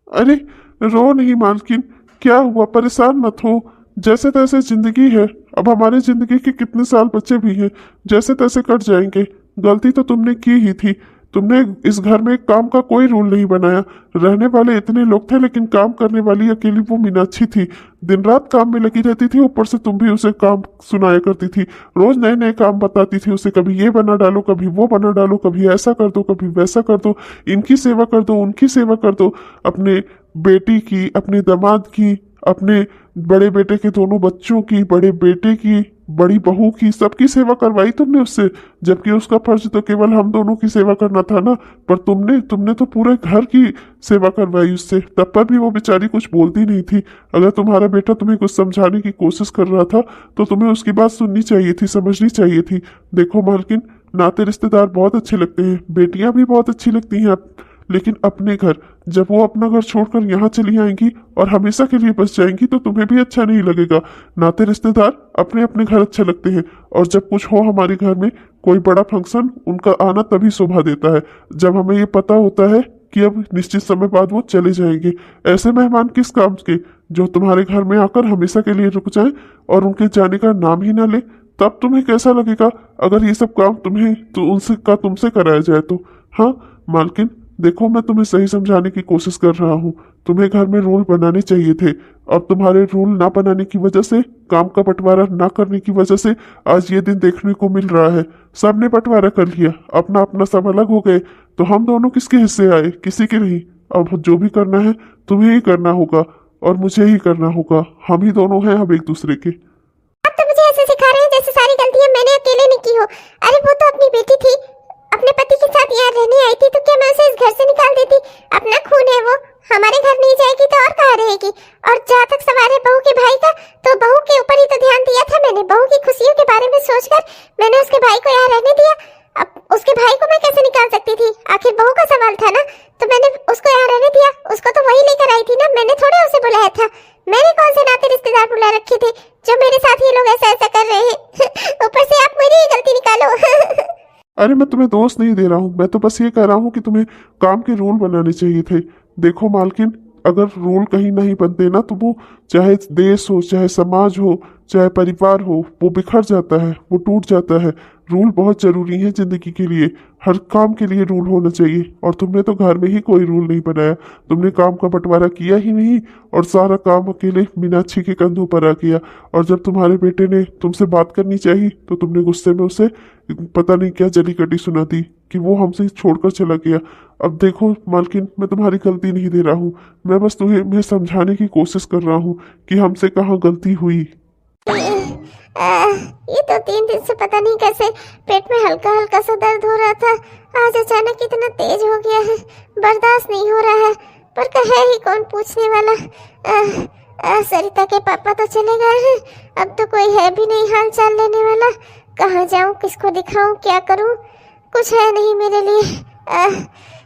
अरे रो नहीं मालकिन, क्या हुआ, परेशान मत हो, जैसे तैसे जिंदगी है। अब हमारी जिंदगी के कितने साल बच्चे भी हैं, जैसे तैसे कट जाएंगे। गलती तो तुमने की ही थी, तुमने इस घर में काम का कोई रूल नहीं बनाया। रहने वाले इतने लोग थे लेकिन काम करने वाली अकेली वो मीनाक्षी थी, दिन रात काम में लगी रहती थी। ऊपर से तुम भी उसे काम सुनाया करती थी, रोज नए नए काम बताती थी उसे, कभी ये बना डालो, कभी वो बना डालो, कभी ऐसा कर दो, कभी वैसा कर दो, इनकी सेवा कर दो, उनकी सेवा कर दो, अपने बेटी की, अपने दामाद की, अपने बड़े बेटे के दोनों बच्चों की, बड़े बेटे की, बड़ी बहू की, सबकी सेवा करवाई तुमने उससे, जबकि उसका फर्ज तो केवल हम दोनों की सेवा करना था ना। पर तुमने तो पूरे घर की सेवा करवाई उससे, तब पर भी वो बेचारी कुछ बोलती नहीं थी। अगर तुम्हारा बेटा तुम्हें कुछ समझाने की कोशिश कर रहा था तो तुम्हें उसकी बात सुननी चाहिए थी, समझनी चाहिए थी। देखो मालकिन, नाते रिश्तेदार बहुत अच्छे लगते हैं, बेटियां भी बहुत अच्छी लगती हैं, लेकिन अपने घर, जब वो अपना घर छोड़कर यहाँ चली आएंगी और हमेशा के लिए बस जाएंगी तो तुम्हें भी अच्छा नहीं लगेगा। नाते रिश्तेदार अपने अपने घर अच्छे लगते हैं, और जब कुछ हो हमारे घर में, कोई बड़ा फंक्शन, उनका आना तभी शोभा देता है जब हमें ये पता होता है कि अब निश्चित समय बाद वो चले जाएंगे। ऐसे मेहमान किस काम के जो तुम्हारे घर में आकर हमेशा के लिए रुक जाएं और उनके जाने का नाम ही ना ले? तब तुम्हें कैसा लगेगा अगर ये सब काम तुम्हें तो उनसे का तुमसे कराया जाए तो? हाँ मालकिन, देखो मैं तुम्हें सही समझाने की कोशिश कर रहा हूँ, तुम्हें घर में रूल बनाने चाहिए थे। अब तुम्हारे रूल ना बनाने की वजह से, काम का बंटवारा ना करने की वजह से आज ये दिन देखने को मिल रहा है। सबने बंटवारा कर लिया, अपना अपना सब अलग हो गए, तो हम दोनों किसके हिस्से आए? किसी के नहीं। अब जो भी करना है तुम्हें ही करना होगा और मुझे ही करना होगा। हम ही दोनों हैं अब एक दूसरे के। आप तो मुझे ऐसे सिखा रहे हैं जैसे सारी गलतियां मैंने अकेले नहीं की हो। अरे वो तो अपनी बेटी थी, अपने पति के साथ यहाँ रहने आई थी, तो क्या मैं उसे इस घर से निकाल देती? अपना खून है वो, हमारे घर नहीं जाएगी तो और कहाँ रहेगी? और जहाँ तक सवाल है बहू के भाई का, तो बहू के ऊपर ही तो ध्यान दिया था मैंने। बहू की खुशियों के बारे में सोचकर मैंने उसके भाई को यहाँ रहने दिया। अब उसके भाई को मैं कैसे निकाल सकती थी? आखिर बहू का सवाल था ना, तो मैंने उसको यहाँ रहने दिया। उसको तो वही लेकर आई थी ना, मैंने थोड़ा उसे बुलाया था। मैंने कौन से नाते रिश्तेदार बुला रखे थे जो मेरे साथ ये लोग ऐसा ऐसा कर रहे हैं? ऊपर से आप मेरी ही गलती निकालो। अरे मैं तुम्हें दोष नहीं दे रहा हूँ, मैं तो बस ये कह रहा हूँ कि तुम्हें काम के रूल बनाने चाहिए थे। देखो मालकिन, अगर रूल कहीं नहीं बनते ना तो वो चाहे देश हो, चाहे समाज हो, चाहे परिवार हो, वो बिखर जाता है, वो टूट जाता है। रूल बहुत जरूरी है जिंदगी के लिए, हर काम के लिए रूल होना चाहिए। और तुमने तो घर में ही कोई रूल नहीं बनाया, तुमने काम का बंटवारा किया ही नहीं और सारा काम अकेले मीनाक्षी के कंधों पर आ गया। और जब तुम्हारे बेटे ने तुमसे बात करनी चाहिए तो तुमने गुस्से में उसे पता नहीं क्या जली कटी सुना दी कि वो हमसे छोड़कर चला गया। अब देखो मालकिन, मैं तुम्हारी गलती नहीं दे रहा हूँ, मैं बस तुम्हें समझाने की कोशिश कर रहा हूँ कि हमसे कहाँ गलती हुई। ये तो 3 दिन से पता नहीं कैसे पेट में हल्का हल्का सा दर्द हो रहा था, आज अचानक इतना तेज हो गया है, बर्दाश्त नहीं हो रहा है। पर कहे ही कौन पूछने वाला? सरिता के पापा तो चले गए हैं, अब तो कोई है भी नहीं हाल चाल लेने वाला। कहाँ जाऊँ, किसको दिखाऊं, क्या करूँ? कुछ है नहीं मेरे लिए।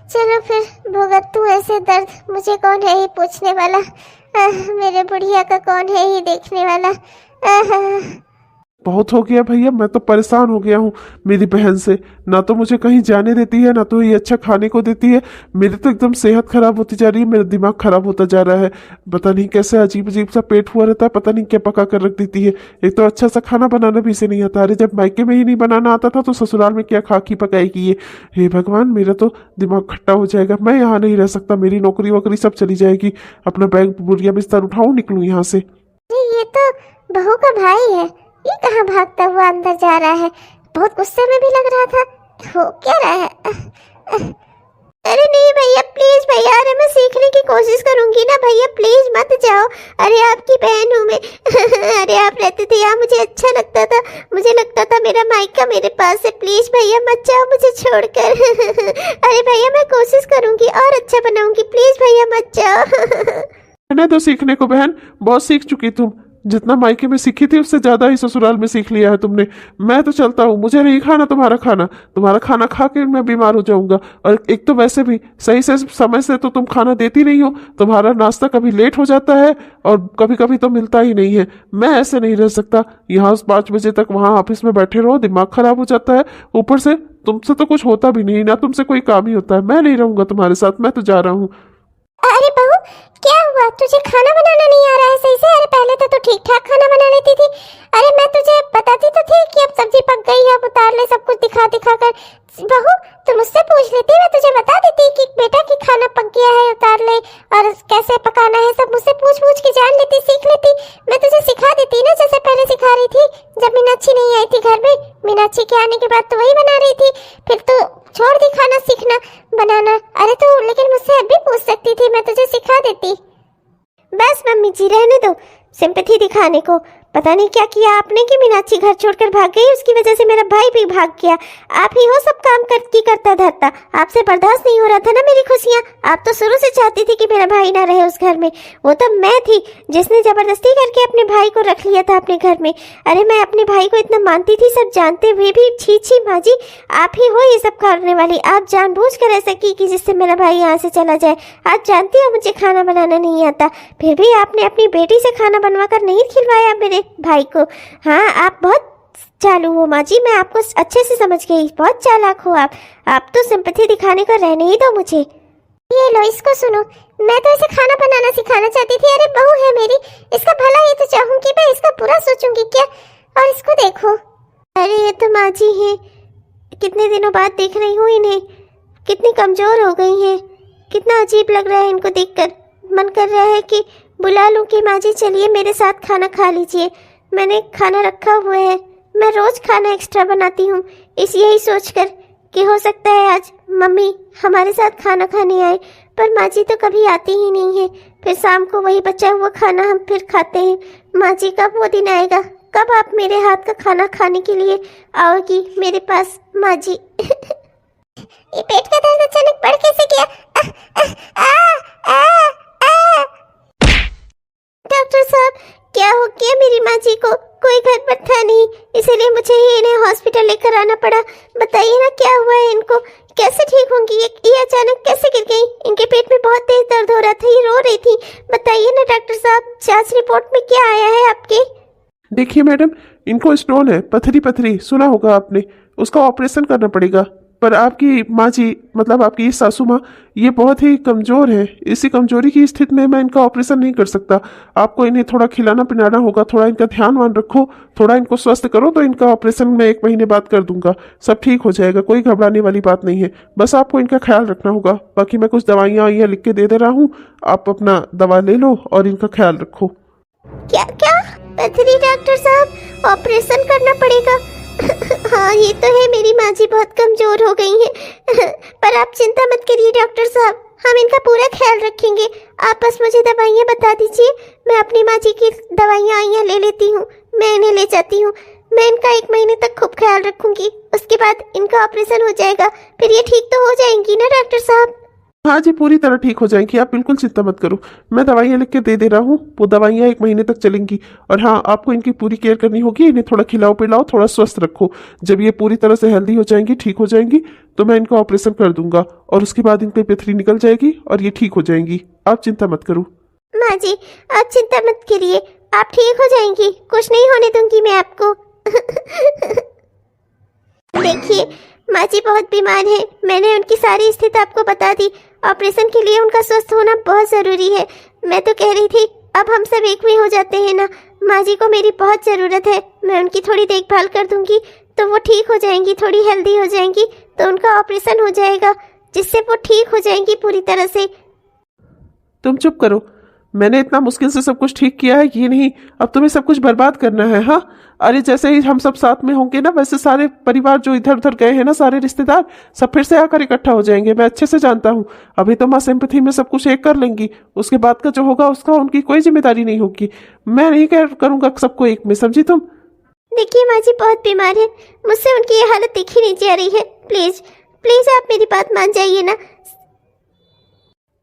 चलो फिर भुगत तू ऐसे दर्द, मुझे कौन है ही पूछने वाला? मेरे बुढ़िया का कौन है ही देखने वाला? बहुत हो गया भैया, मैं तो परेशान हो गया हूँ मेरी बहन से। ना तो मुझे कहीं जाने देती है, ना तो ये अच्छा खाने को देती है। मेरी तो एकदम सेहत खराब होती जा रही है, मेरा दिमाग खराब होता जा रहा है। पता नहीं कैसे अजीब अजीब सा पेट हुआ रहता है, पता नहीं क्या पका कर रख देती है। एक तो अच्छा सा खाना बनाना भी इसे नहीं आता। अरे जब मायके में ही नहीं बनाना आता था तो ससुराल में क्या खा की पकाएगी ये? हे भगवान, मेरा तो दिमाग खट्टा हो जाएगा। मैं यहाँ नहीं रह सकता, मेरी नौकरी वोकरी सब चली जाएगी। अपना बैग बुढ़िया बिस्तर उठाऊँ, निकलूँ यहाँ से। ये तो बहू का भाई है, ये कहाँ भागता हुआ अंदर जा रहा है? बहुत गुस्से में भी लग रहा था। हो क्या रहा है? अरे नहीं भैया, प्लीज भैया, अरे मैं सीखने की कोशिश करूंगी ना भैया, प्लीज मत जाओ। अरे आपकी बहन हूँ मैं। अरे आप रहते थे यहाँ, मुझे अच्छा लगता था, मुझे लगता था मेरा मायका मेरे पास है। प्लीज भैया मत जाओ मुझे छोड़कर। अरे भैया मैं कोशिश करूंगी और अच्छा बनाऊंगी, प्लीज भैया मत जाओ। मैंने तो सीखने को बहन बहुत सीख चुकी तुम। जितना मायके में सीखी थी उससे ज्यादा ही ससुराल में सीख लिया है तुमने। मैं तो चलता हूँ, मुझे नहीं खाना तुम्हारा खाना। तुम्हारा खाना खा के मैं बीमार हो जाऊंगा। और एक तो वैसे भी सही से समय से तो तुम खाना देती नहीं हो, तुम्हारा नाश्ता कभी लेट हो जाता है और कभी कभी तो मिलता ही नहीं है। मैं ऐसे नहीं रह सकता, यहाँ 5 बजे तक वहाँ ऑफिस में बैठे रहो, दिमाग खराब हो जाता है। ऊपर से तुमसे तो कुछ होता भी नहीं, ना तुमसे कोई काम ही होता है। मैं नहीं रहूंगा तुम्हारे साथ, मैं तो जा रहा हूँ। अरे बहू क्या हुआ, तुझे खाना बनाना नहीं आ रहा है सही से? अरे पहले तो तू ठीक ठाक खाना बना लेती थी। अरे मैं तुझे बताती तो थी कि अब सब्जी पक गई है, अब उतार ले, सब कुछ दिखा दिखा कर। बहू तू मुझसे पूछ लेती, मैं तुझे बता देती कि बेटा की खाना पक गया है, उतार ले, और कैसे पकाना है सब मुझसे पूछ पूछ के जान लेती, सीख लेती। मैं तुझे सिखा देती ना, जैसे पहले सिखा रही थी जब मीनाक्षी नहीं आई थी घर में। मीनाक्षी के आने के बाद तो वही बना रही थी, फिर तो छोड़ दी खाना सीखना बनाना। अरे तो लेकिन मुझसे अब भी पूछ सकती थी, मैं तुझे सिखा देती। बस मम्मी जी रहने दो सिंपैथी दिखाने को। पता नहीं क्या किया आपने कि मीनाक्षी घर छोड़कर भाग गई, उसकी वजह से मेरा भाई भी भाग गया। आप ही हो सब काम करता धरता, आपसे बर्दाश्त नहीं हो रहा था ना मेरी खुशियाँ। आप तो शुरू से चाहती थी कि मेरा भाई ना रहे उस घर में। वो तो मैं थी जिसने जबरदस्ती करके अपने भाई को रख लिया था अपने घर में। अरे मैं अपने भाई को इतना मानती थी, सब जानते हुए भी। छी छी माँ जी, आप ही हो ये सब करने वाली। आप जानबूझकर ऐसा की जिससे मेरा भाई यहाँ से चला जाए। आप जानती हो मुझे खाना बनाना नहीं आता, फिर भी आपने अपनी बेटी से खाना बनवा कर नहीं खिलवाया मेरे भाई को। हाँ आप बहुत चालू हो माँ जी, मैं आपको अच्छे से समझ गई, बहुत चालाक हो आप तो सिंपैथी दिखाने को रहने ही दो मुझे। ये लो इसको सुनो, मैं तो इसे खाना बनाना सिखाना चाहती थी। अरे बहू है मेरी, इसका भला ही तो चाहूंगी, मैं इसका बुरा सोचूंगी क्या? और इसको देखो। अरे ये तो माँ जी है, कितने दिनों बाद देख रही हूँ इन्हें, कितनी कमजोर हो गई हैं। कितना अजीब लग रहा है इनको देखकर। मन कर रहा है कि बुला लूं कि माँ जी चलिए मेरे साथ खाना खा लीजिए, मैंने खाना रखा हुआ है। मैं रोज खाना एक्स्ट्रा बनाती हूँ, यही सोचकर कि हो सकता है आज मम्मी हमारे साथ खाना खाने आए। पर माँ जी तो कभी आती ही नहीं है। फिर शाम को वही बचा हुआ खाना हम फिर खाते हैं। माँ जी कब वो दिन आएगा, कब आप मेरे हाथ का खाना खाने के लिए आओगी मेरे पास माँ जी? ये पेट का दर्द अचानक बढ़ कैसे गया? डॉक्टर साहब, क्या हो गया मेरी माँ जी को? कोई घर पर था नहीं, इसीलिए मुझे ही इन्हें हॉस्पिटल लेकर आना पड़ा। बताइए ना क्या हुआ है इनको, कैसे ठीक होंगी? ये अचानक कैसे गिर गई? इनके पेट में बहुत तेज दर्द हो रहा था, ये रो रही थी। बताइए ना डॉक्टर साहब, जांच रिपोर्ट में क्या आया है आपके? देखिए मैडम, इनको स्टोन है, पथरी सुना होगा आपने, उसका ऑपरेशन करना पड़ेगा। पर आपकी माँ जी, मतलब आपकी सासू माँ, ये बहुत ही कमज़ोर है। इसी कमजोरी की स्थिति में मैं इनका ऑपरेशन नहीं कर सकता। आपको इन्हें थोड़ा खिलाना पिलाना होगा, थोड़ा इनका ध्यान वान रखो, थोड़ा इनको स्वस्थ करो, तो इनका ऑपरेशन मैं 1 महीने बाद कर दूंगा। सब ठीक हो जाएगा, कोई घबराने वाली बात नहीं है। बस आपको इनका ख्याल रखना होगा। बाकी मैं कुछ दवाइयाँ लिख के दे रहा हूँ, आप अपना दवा ले लो और इनका ख्याल रखो। क्या क्या पथरी? डॉक्टर साहब, ऑपरेशन करना पड़ेगा? हाँ ये तो है, मेरी माँ जी बहुत कमजोर हो गई हैं। पर आप चिंता मत करिए डॉक्टर साहब, हम इनका पूरा ख्याल रखेंगे। आप बस मुझे दवाइयाँ बता दीजिए, मैं अपनी माँ जी की दवाइयाँ ले लेती हूँ, मैं इन्हें ले जाती हूँ। मैं इनका 1 महीने तक खूब ख्याल रखूंगी, उसके बाद इनका ऑपरेशन हो जाएगा, फिर ये ठीक तो हो जाएंगी ना डॉक्टर साहब? हाँ जी, पूरी तरह ठीक हो जाएंगी, आप बिल्कुल चिंता मत करो। मैं दवाइयाँ लिख के दे रहा हूँ, वो दवाइयाँ 1 महीने तक चलेंगी। और हाँ, आपको इनकी पूरी केयर करनी होगी, इन्हें थोड़ा खिलाओ पिलाओ, थोड़ा स्वस्थ रखो। जब ये पूरी तरह से हेल्दी हो जाएंगी, ठीक हो जाएंगी, तो मैं इनका ऑपरेशन कर दूंगा और उसके बाद इनकी पथरी निकल जाएगी और ये ठीक हो जाएंगी। आप चिंता मत करो। माँ जी आप चिंता मत करिए, आप ठीक हो जाएंगी, कुछ नहीं होने दूंगी मैं आपको। देखिए माँ जी बहुत बीमार है, मैंने उनकी सारी स्थिति आपको बता दी। ऑपरेशन के लिए उनका स्वस्थ होना बहुत ज़रूरी है। मैं तो कह रही थी अब हम सब एक में हो जाते हैं ना, माँ जी को मेरी बहुत ज़रूरत है। मैं उनकी थोड़ी देखभाल कर दूंगी तो वो ठीक हो जाएंगी, थोड़ी हेल्दी हो जाएंगी, तो उनका ऑपरेशन हो जाएगा जिससे वो ठीक हो जाएंगी पूरी तरह से। तुम चुप करो, मैंने इतना मुश्किल से सब कुछ ठीक किया है, ये नहीं अब तुम्हें सब कुछ बर्बाद करना है। हाँ, अरे जैसे ही हम सब साथ में होंगे ना, वैसे सारे परिवार जो इधर उधर गए हैं ना, सारे रिश्तेदार सब फिर से आकर इकट्ठा हो जाएंगे। मैं अच्छे से जानता हूँ। अभी तो माँ सिंपैथी में सब कुछ एक कर लेंगी, उसके बाद का जो होगा उसका उनकी कोई जिम्मेदारी नहीं होगी। मैं नहीं करूँगा सबको एक में, समझी तुम? देखिए माँ जी बहुत बीमार है, मुझसे उनकी ये हालत देखी नहीं जा रही है। प्लीज प्लीज आप मेरी बात मान जाइए ना।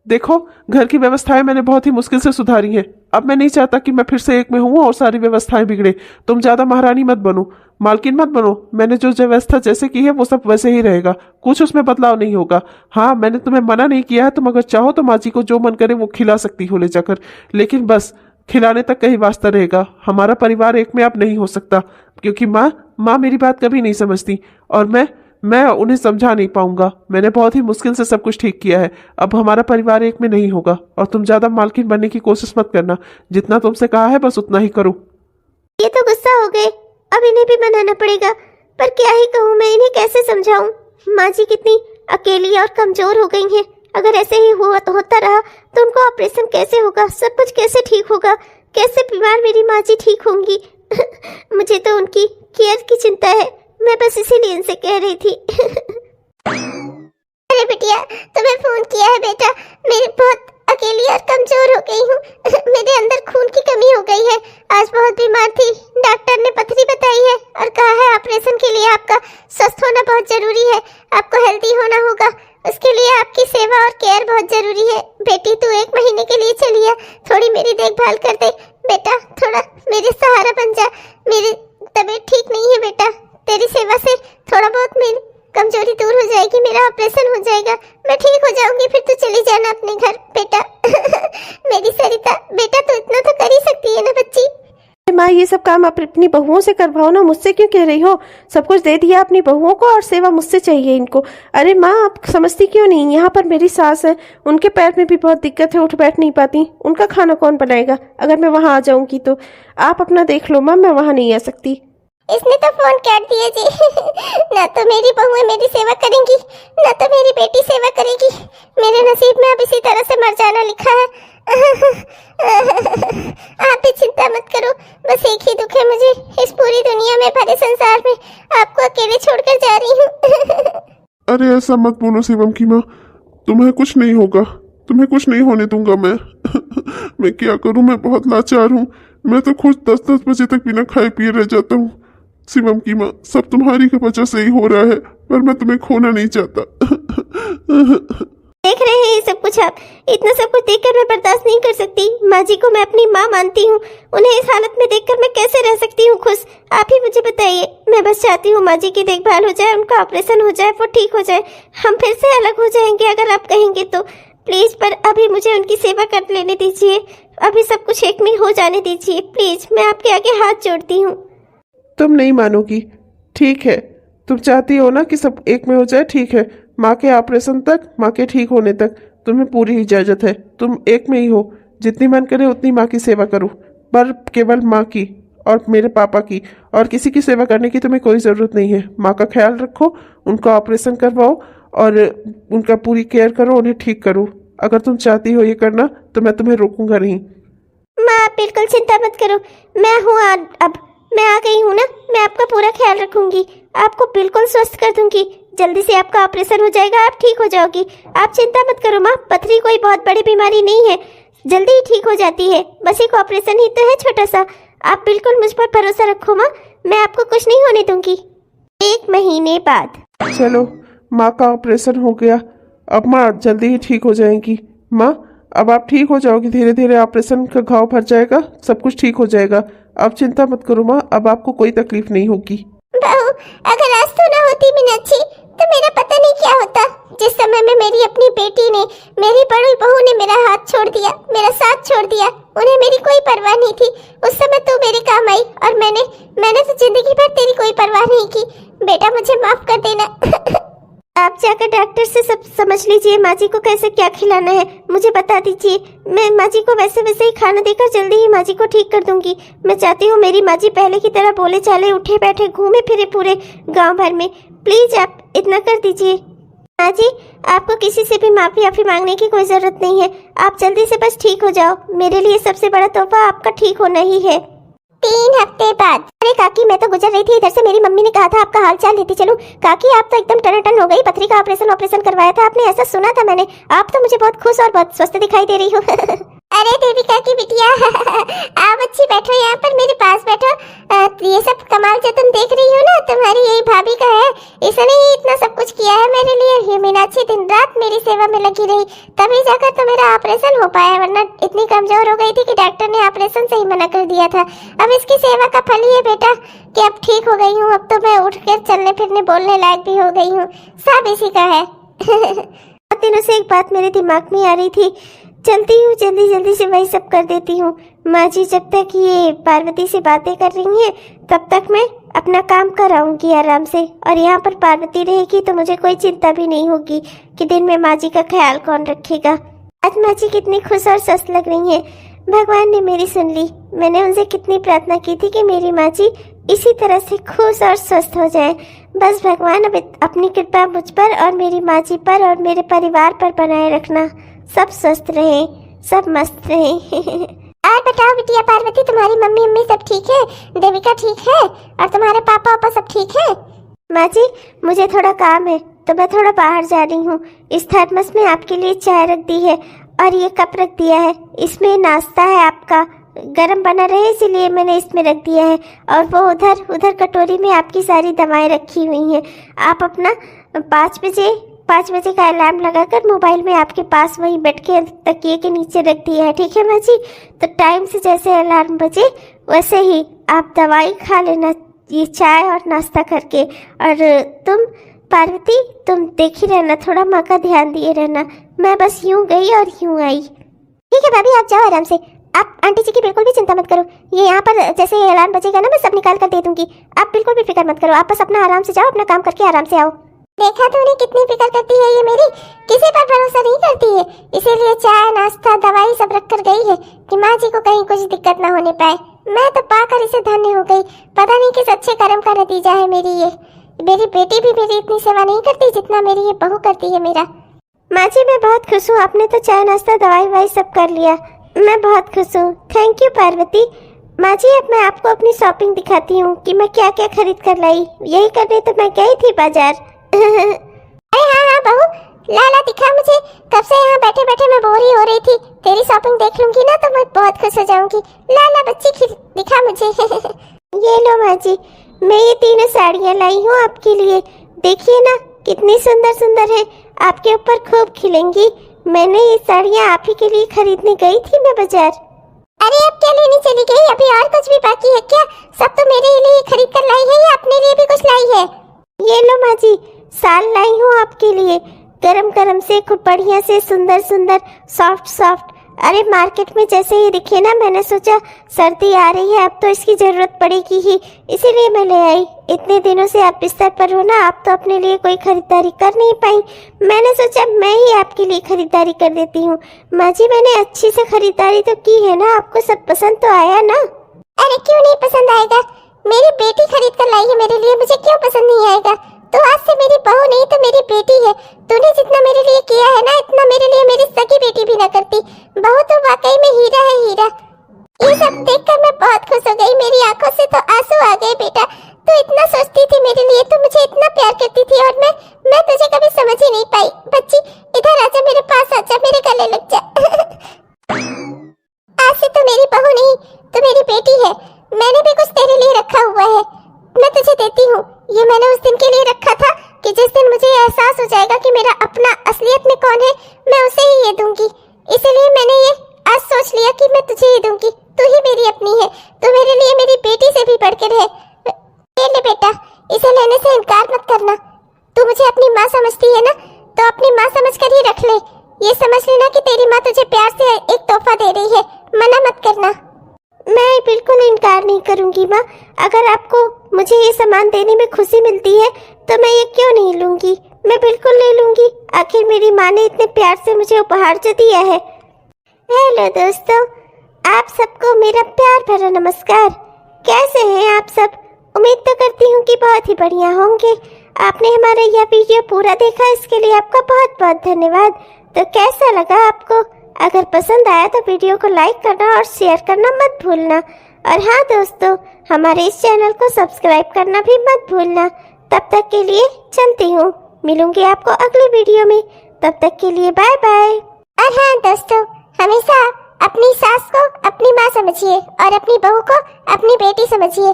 देखो, घर की व्यवस्थाएं मैंने बहुत ही मुश्किल से सुधारी हैं। अब मैं नहीं चाहता कि मैं फिर से एक में हूँ और सारी व्यवस्थाएं बिगड़े। तुम ज्यादा महारानी मत बनो, मालकिन मत बनो। मैंने जो व्यवस्था जैसे की है वो सब वैसे ही रहेगा, कुछ उसमें बदलाव नहीं होगा। हाँ, मैंने तुम्हें मना नहीं किया है, तुम अगर चाहो तो माँ जी को जो मन करे वो खिला सकती हो ले जाकर, लेकिन बस खिलाने तक का ही वास्ता रहेगा। हमारा परिवार एक में अब नहीं हो सकता, क्योंकि माँ मेरी बात कभी नहीं समझती और मैं उन्हें समझा नहीं पाऊंगा। मैंने बहुत ही मुश्किल से सब कुछ ठीक किया है, अब हमारा परिवार एक में नहीं होगा। और तुम ज्यादा मालकिन बनने की कोशिश मत करना, जितना तुमसे कहा है बस उतना ही करो। ये तो गुस्सा हो गए, अब इन्हें भी मनाना पड़ेगा, पर क्या ही कहूँ मैं, इन्हें कैसे समझाऊं? माँ जी कितनी अकेली और कमजोर हो गई हैं। अगर ऐसे ही होता रहा तो उनको ऑपरेशन कैसे होगा, सब कुछ कैसे ठीक होगा, कैसे बीमार मेरी माँ जी ठीक होंगी? मुझे तो उनकी केयर की चिंता है, मैं बस इसीलिए इनसे कह रही थी। अरे बिटिया, तुम्हें फोन किया है बेटा, मैं बहुत अकेली और कमजोर हो गई हूँ। मेरे अंदर खून की कमी हो गई है, आज बहुत बीमार थी। डॉक्टर ने पथरी बताई है और कहा है ऑपरेशन के लिए आपका स्वस्थ होना बहुत जरूरी है, आपको हेल्दी होना होगा, उसके लिए आपकी सेवा और केयर बहुत जरूरी है। बेटी तू 1 महीने के लिए चली आ, थोड़ी मेरी देखभाल कर दे बेटा, थोड़ा मेरे सहारा बन जा। मेरी तबीयत ठीक नहीं है बेटा, तेरी सेवा से थोड़ा बहुत मेरी कमजोरी दूर हो जाएगी, मेरा ऑपरेशन हो जाएगा, मैं ठीक हो जाऊंगी, फिर तू चली जाना अपने घर बेटा। मेरी सरिता बेटा, तू इतना तो कर ही सकती है ना बच्ची। माँ, ये सब काम आप अपनी बहुओं से करवाओ ना, मुझसे क्यों कह रही हो? सब कुछ दे दिया अपनी बहुओं को और सेवा मुझसे चाहिए इनको। अरे माँ, आप समझती क्यों नहीं? यहाँ पर मेरी सास है, उनके पैर में भी बहुत दिक्कत है, उठ बैठ नहीं पाती, उनका खाना कौन बनाएगा अगर मैं वहाँ आ जाऊंगी तो? आप अपना देख लो माँ, मैं वहाँ नहीं आ सकती। इसने तो फोन काट दिया जी। ना तो मेरी बहुएं मेरी सेवा करेंगी, ना तो मेरी बेटी सेवा करेगी। मेरे नसीब में अब इसी तरह से मर जाना लिखा है। आप भी चिंता मत करो, बस एक ही दुख है मुझे, इस पूरी दुनिया में, भरे संसार में आपको अकेले छोड़कर जा रही हूँ। अरे ऐसा मत बोलो शिवम की माँ, तुम्हें कुछ नहीं होगा। तुम्हें कुछ नहीं होने दूंगा मैं। मैं क्या करूं, मैं बहुत लाचार हूं। मैं तो खुद 10-10 बजे तक बिना खाए पिए रह जाता हूं। शिवम की माँ, सब तुम्हारी की वजह से ही हो रहा है, पर मैं तुम्हें खोना नहीं चाहता। देख रहे हैं ये सब कुछ आप? इतना सब कुछ देखकर मैं बर्दाश्त नहीं कर सकती। माँ जी को मैं अपनी माँ मानती हूँ, उन्हें इस हालत में देखकर मैं कैसे रह सकती हूँ खुश? आप ही मुझे बताइए। मैं बस चाहती हूँ माँ जी की देखभाल हो जाए, उनका ऑपरेशन हो जाए, वो ठीक हो जाए, हम फिर से अलग हो जाएंगे अगर आप कहेंगे तो। प्लीज, पर अभी मुझे उनकी सेवा कर लेने दीजिए, अभी सब कुछ एक में हो जाने दीजिए प्लीज। मैं आपके आगे हाथ जोड़ती हूँ। तुम नहीं मानोगी, ठीक है? तुम चाहती हो ना कि सब एक में हो जाए, ठीक है। माँ के ऑपरेशन तक, माँ के ठीक होने तक तुम्हें पूरी इजाज़त है। तुम एक में ही हो, जितनी मन करे उतनी माँ की सेवा करो, पर केवल माँ की और मेरे पापा की, और किसी की सेवा करने की तुम्हें कोई ज़रूरत नहीं है। माँ का ख्याल रखो, उनका ऑपरेशन करवाओ और उनका पूरी केयर करो, उन्हें ठीक करो। अगर तुम चाहती हो ये करना तो मैं तुम्हें रोकूंगा नहीं। माँ, आप बिल्कुल चिंता मत करो, मैं हूँ। अब मैं आ गई हूँ ना, मैं आपका पूरा ख्याल रखूंगी, आपको बिल्कुल स्वस्थ कर दूंगी। जल्दी से आपका ऑपरेशन हो जाएगा, आप ठीक हो जाओगी। आप चिंता मत करो माँ, पथरी कोई बहुत बड़ी बीमारी नहीं है, जल्दी ही ठीक हो जाती है। बस एक ऑपरेशन ही तो है छोटा सा। आप बिल्कुल मुझ पर भरोसा रखो माँ, मैं आपको कुछ नहीं होने दूंगी। 1 महीने बाद। चलो, माँ का ऑपरेशन हो गया, अब माँ जल्दी ही ठीक हो जाएंगी। माँ, अब आप ठीक हो जाओगी, धीरे धीरे ऑपरेशन का घाव भर जाएगा, सब कुछ ठीक हो जाएगा। अब चिंता मत करो माँ, अब आपको कोई तकलीफ नहीं होगी। बहू, अगर आज तो ना होती मीनाक्षी तो मेरा पता नहीं क्या होता। जिस समय में मेरी अपनी बेटी ने, मेरी बड़ी बहू ने मेरा हाथ छोड़ दिया, मेरा साथ छोड़ दिया, उन्हें मेरी कोई परवाह नहीं थी। उस समय तू मेरे काम आई और मैंने तो जिंदगी भर तेरी कोई परवाह नहीं की। बेटा, मुझे माफ कर देना। आप जाकर डॉक्टर से सब समझ लीजिए, माँ जी को कैसे क्या खिलाना है मुझे बता दीजिए। मैं माँ जी को वैसे वैसे ही खाना देकर जल्दी ही माँ जी को ठीक कर दूंगी। मैं चाहती हूँ मेरी माँ जी पहले की तरह बोले चाले, उठे बैठे, घूमे फिरे पूरे गांव भर में। प्लीज आप इतना कर दीजिए। माँ जी, आपको किसी से भी माफी मांगने की कोई जरूरत नहीं है, आप जल्दी से बस ठीक हो जाओ। मेरे लिए सबसे बड़ा तोहफा आपका ठीक होना ही है। 3 हफ्ते बाद। अरे काकी, मैं तो गुजर रही थी इधर से, मेरी मम्मी ने कहा था आपका हाल चाल लेती चलूं। काकी, आप तो एकदम टनाटन हो गई, पथरी का ऑपरेशन करवाया था आपने, ऐसा सुना था मैंने। आप तो मुझे बहुत खुश और बहुत स्वस्थ दिखाई दे रही हो। अरे देविका की बिटिया, आप अच्छी बैठो यहाँ पर, मेरे पास बैठो। ये सब कमाल जो तुम देख रही हो ना, तुम्हारी यही भाभी का है। इसने ही इतना सब कुछ किया है मेरे लिए। ये मीनाक्षी दिन रात मेरी सेवा में लगी रही, तभी जाकर तो मेरा ऑपरेशन हो पाया, वरना इतनी कमजोर हो गई थी कि डॉक्टर ने ऑपरेशन से ही मना कर दिया था। अब इसकी सेवा का फल ही है बेटा कि अब ठीक हो गई हूँ। अब तो मैं उठ कर चलने फिरने बोलने लायक भी हो गई हूँ, सब इसी का है। बहुत दिनों से एक बात मेरे दिमाग में आ रही थी, चलती हूँ जल्दी से वही सब कर देती हूँ। माँ जी जब तक ये पार्वती से बातें कर रही हैं तब तक मैं अपना काम कराऊंगी आराम से, और यहाँ पर पार्वती रहेगी तो मुझे कोई चिंता भी नहीं होगी कि दिन में माँ जी का ख्याल कौन रखेगा। आज माँ जी कितनी खुश और स्वस्थ लग रही हैं। भगवान ने मेरी सुन ली। मैंने उनसे कितनी प्रार्थना की थी कि मेरी माँ जी इसी तरह से खुश और स्वस्थ हो जाए। बस भगवान अब अपनी कृपा मुझ पर और मेरी माँ जी पर और मेरे परिवार पर बनाए रखना। सब स्वस्थ रहे, सब मस्त रहे। और बताओ बिटिया पार्वती, तुम्हारी मम्मी सब ठीक है? देविका ठीक है? और तुम्हारे पापा सब ठीक है? माँ जी, मुझे थोड़ा काम है तो मैं थोड़ा बाहर जा रही हूँ। इस थर्मस में आपके लिए चाय रख दी है और ये कप रख दिया है, इसमें नाश्ता है आपका, गरम बना रहे इसलिए मैंने इसमें रख दिया है। और वो उधर कटोरी में आपकी सारी दवाएं रखी हुई हैं। आप अपना 5 बजे का अलार्म लगाकर मोबाइल में आपके पास वहीं बैठ के तकिए के नीचे रख दिया है, ठीक है माँ जी? तो टाइम से जैसे अलार्म बजे वैसे ही आप दवाई खा लेना, ये चाय और नाश्ता करके। और तुम पार्वती, तुम देखी रहना, थोड़ा माँ का ध्यान दिए रहना। मैं बस यूं गई और यूं आई। ठीक है भाभी, आप जाओ आराम से। आप आंटी जी की बिल्कुल भी चिंता मत करो, ये यहाँ पर जैसे अलार्म बजेगा ना मैं सब निकाल कर दे दूंगी। आप बिल्कुल भी फिक्र मत करो, आप बस अपना आराम से जाओ, अपना काम करके आराम से आओ। देखा तो उन्हें कितनी फिक्र करती है ये मेरी, किसी पर भरोसा नहीं करती है, इसीलिए चाय नाश्ता दवाई सब रख कर गई है कि माँ जी को कहीं कुछ दिक्कत ना होने पाए। मैं तो पाकर इसे धन्य हो गई। पता नहीं किस अच्छे कर्म का नतीजा है मेरी ये। मेरी बेटी भी मेरी इतनी सेवा नहीं करती जितना मेरी ये बहू करती है मेरा। माँ जी, मैं बहुत खुश हूँ, आपने तो चाय नाश्ता दवाई वाई सब कर लिया, मैं बहुत खुश हूँ। Thank you Parvati. माँ जी, अब मैं आपको अपनी शॉपिंग दिखाती हूँ कि मैं क्या क्या खरीद कर लाई। यही करने तो मैं गई थी बाजार। अरे हाँ बहू, लाला दिखा मुझे, कब से यहाँ बैठे बैठे मैं बोर ही हो रही थी। तेरी शॉपिंग देख लूंगी ना तो मैं बहुत खुश हो जाऊंगी। लाला बच्ची दिखा मुझे। ये लो माँ जी, मैं ये तीनों साड़ियाँ लाई हूँ आपके लिए। देखिए ना कितनी सुंदर सुंदर है, आपके ऊपर खूब खिलेंगी। मैंने ये साड़ियाँ आप ही के लिए खरीदने गई थी मैं बाजार। अरे अब क्या लेने चली गई? अभी और कुछ भी बाकी है क्या? सब तो मेरे लिए खरीद कर लाई है या अपने लिए भी कुछ लाई है? ये लो माँ जी, साल लाई हूँ आपके लिए, गरम गरम से खूब बढ़िया से सुंदर सुंदर सॉफ्ट सॉफ्ट। अरे मार्केट में जैसे ही दिखे ना, मैंने सोचा सर्दी आ रही है अब तो इसकी जरूरत पड़ेगी ही, इसीलिए मैं ले आई। इतने दिनों से आप बिस्तर पर हो ना, आप तो अपने लिए कोई खरीदारी कर नहीं पाई, मैंने सोचा मैं ही आपके लिए खरीदारी कर देती हूँ। माँ जी मैंने अच्छी से खरीदारी तो की है ना, आपको सब पसंद तो आया ना? अरे क्यों नहीं पसंद आएगा? मेरी बेटी खरीद कर लाई है मेरे लिए, मुझे क्यों पसंद नहीं आएगा? तो आज से मेरी बहू नहीं तो मेरी बेटी है। तूने जितना मेरे लिए किया है ना, इतना मेरे लिए मेरी सगी बेटी भी ना करती। बहू तो वाकई में हीरा है, हीरा। ये सब देखकर मैं बहुत खुश हो गई, मेरी आंखों से तो आंसू आ गए। बेटा तू इतना सोचती थी मेरे लिए, तू मुझे इतना प्यार करती थी और मैं तुझे कभी समझ ही नहीं पाई। बच्ची इधर आजा, मेरे पास आजा, मेरे गले लग जा। आज से तू मेरी बहू नहीं, तू मेरी बेटी है। मैंने भी कुछ तेरे लिए रखा हुआ है, मैं तुझे देती हूँ। ये मैंने उस दिन के लिए रखा था कि जिस दिन मुझे एहसास हो जाएगा कि मेरा अपना असलियत में कौन है, मैं उसे ही ये दूंगी। इसलिए मैंने ये आज सोच लिया कि मैं तुझे ही दूंगी। तू ही मेरी अपनी है, तू मेरे लिए मेरी बेटी से भी बढ़कर है। ले बेटा, इसे लेने से इनकार मत करना। तू मुझे अपनी माँ समझती है ना, तो अपनी माँ समझ कर ही रख ले। ये समझ लेना कि तेरी माँ तुझे प्यार से एक तोहफा दे रही है, मना मत करना। मैं बिल्कुल इनकार नहीं करूंगी माँ, अगर आपको मुझे ये सामान देने में खुशी मिलती है तो मैं ये क्यों नहीं लूंगी, मैं बिल्कुल ले लूंगी। आखिर मेरी माँ ने इतने प्यार से मुझे उपहार जो दिया है। हेलो दोस्तों, आप सबको मेरा प्यार भरा नमस्कार। कैसे हैं आप सब? उम्मीद तो करती हूँ कि बहुत ही बढ़िया होंगे। आपने हमारा यह वीडियो पूरा देखा, इसके लिए आपका बहुत बहुत धन्यवाद। तो कैसा लगा आपको? अगर पसंद आया तो वीडियो को लाइक करना और शेयर करना मत भूलना। और हाँ दोस्तों, हमारे इस चैनल को सब्सक्राइब करना भी मत भूलना। तब तक के लिए चलती हूँ, मिलूंगी आपको अगले वीडियो में। तब तक के लिए बाय बाय। और हाँ दोस्तों, हमेशा अपनी सास को अपनी माँ समझिए और अपनी बहू को अपनी बेटी समझिए।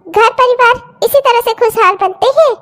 घर परिवार इसी तरह से खुशहाल बनते हैं।